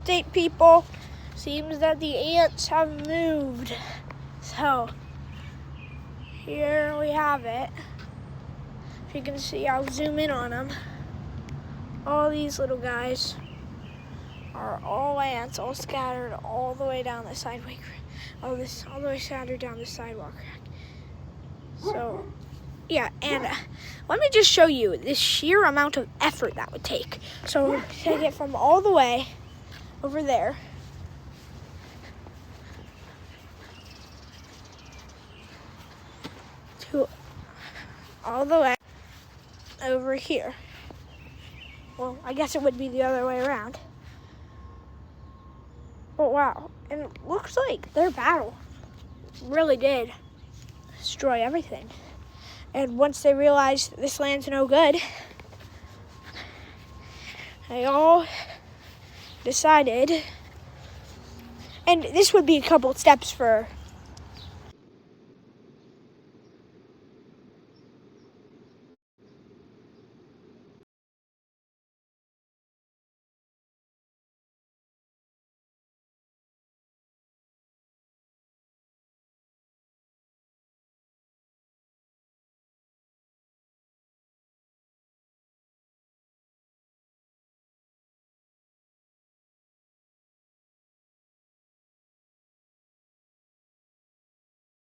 Update, people. Seems that the ants have moved. So here we have it. If you can see, I'll zoom in on them. All these little guys are all ants, all scattered all the way down the sidewalk. All the way scattered down the sidewalk. So yeah, and let me just show you the sheer amount of effort that would take. So take it from all the way over there to all the way over here. Well, I guess it would be the other way around. But wow, and it looks like their battle really did destroy everything. And once they realized this land's no good, they all decided, and this would be a couple steps for